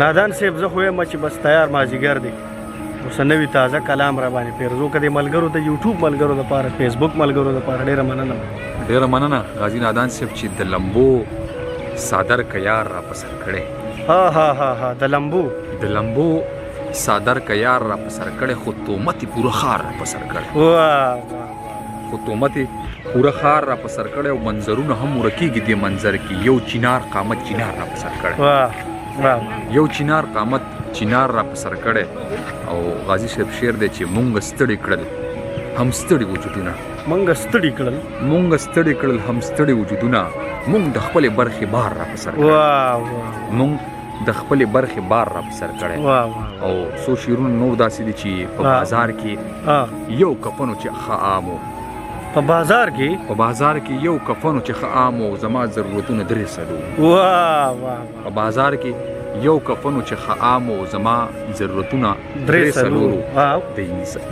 نادان صاحب زه خو یم چې بس تیار مازدیګر دی اوس نوي تازه کلام را باندې پیرزو که د ملګرو د یوټیوب ملګرو دپاره فیسبوک ملګرو دپاره ډېره مننه ډېره مننه غازي نادان صاحب چې د لمبو صادر که یار را په سر کړی ها ها ها ها د لمبو صادر که یار را په سر کړی خو تهمت یې پوره ښار را په سر کړی خو تهمت یې پوره ښار را په سر کړی او منظرونه هم ورکېږي دې منظر کې یو چینار قامت چینار را په سر کړی یو چینار قامت چینار را په سر کړی او غازي صاحب شعر دی چې مونږ ستړي کړل هم ستړي وجودونه مونږ ستړي کړل هم ستړي وجودونه مونږ د خپلې برخې بار را په سر کړی مونږ د خپلې برخې بار را په سر کړی او څو شعرونه نور داسې دي چې په بازار کې یو کفنو چې ښه عام و په بازار کې یو کفنو چې ښه عام و زما ضرورتونه درې څلور په بازار کې یو کفنو چې ښه عام و زما ضرورتونه درې څلور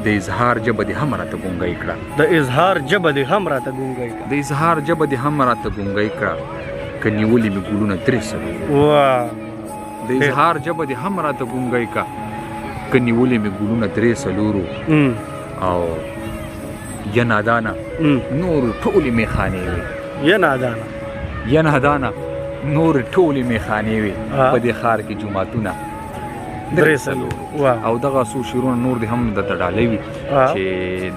د اظهار ژبه دې هم راته ګونګۍ کړه د اظهار ژبه دې هم راته ګونګۍ کړه که نیولې مې ګلونه درې څلور د اظهار ژبه دې هم راته ګونګۍ کړه که نیولې مې ګلونه درې څلورو او یا نادانه نور ټولې میخانې وي یا نادانه نور ټولې میخانې وي په دې ښار کې جوماتونه درې څلور او دغه څو شعرونه نور دې هم درته ډالۍ وي چې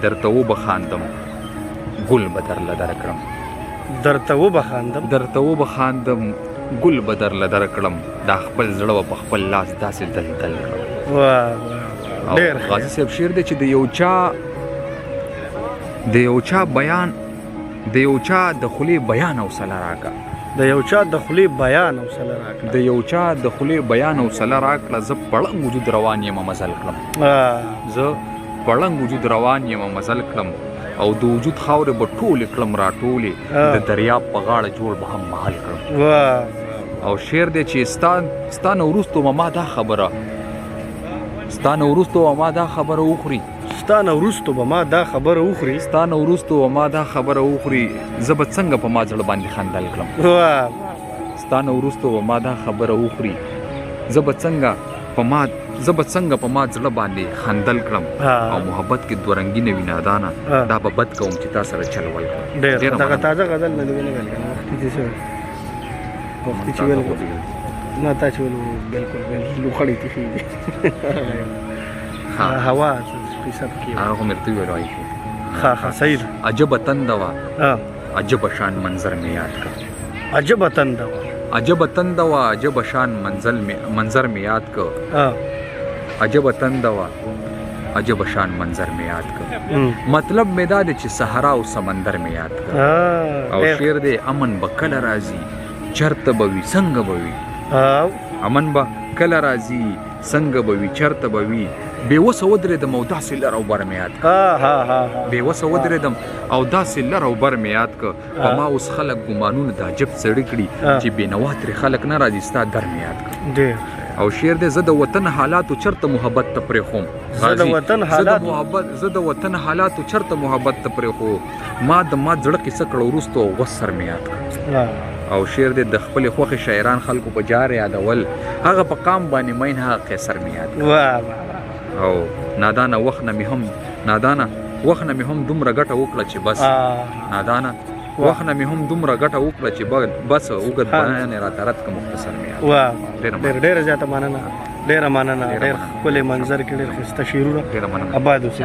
درته وبخاندم ګل به درله درکړم ګل به درله درکړم دا خپل زړه به په خپل لاس داسې دلدل کړم او غازي صاحب شعر دی چې د یو چا د خولې بیان حوصله راکړه زه پړنګ وجود روان یم مزل کړم او د وجود خاورې به ټولې کړم راټولې د دریاب په غاړه جوړ به هم محل کړم او شعر دی چې ستا نه وروستو به ما دا خبره وخوري زه به څنګه په ما زړه باندې خندل کړم زه به څنګه په ما زړه باندې خندل کړم او محبت کې دوه رنګینه وي نادانه دا به بد کوم چې تا سره چل ولکړم دغه تازه غزل نه دی ویل وختي چې ویل نه تا چې ویل بالکل لوخړی تخي هوا قصه کې هغه مرته ویلای ها صحیح عجب تندوا عجب شان منظر میں یاد کر عجب شان منظر میں یاد کر عجب شان منظر میں یاد کر مطلب میں دا دے چې صحرا او سمندر میں یاد کر او شعر دے امن بکل راضی چرت بوي څنګه بوي امن با کل راضی څنګه بوي چرت بوي بے وسه ودرېدم او داسې لر او بر مې یاد کړ په ما اوس خلک ګمانونه د عجب سړي کړي چې بېنوا ترې خلک نه راځي ستا در مې یاد کړ او شعر دی زه د وطن حالاتو چرته محبت ته پرېښوم ما زړه کیسه کړه وروستو او غوس سر مې یاد کړ او شعر دی د خپلې خوښې شاعران خلکو په جار یادول هغه په قام باندې مین هغه قیصر مې یاد کړ او نادانه وخت نه مې هم دومره ګټه وکړه چې بس اوږد بیان یې راته رد که مختصر مې یاد ډېره زیاته مننه ډېر ښکلی منظر کې ډېر ښایسته شعرونه آباد اوسئ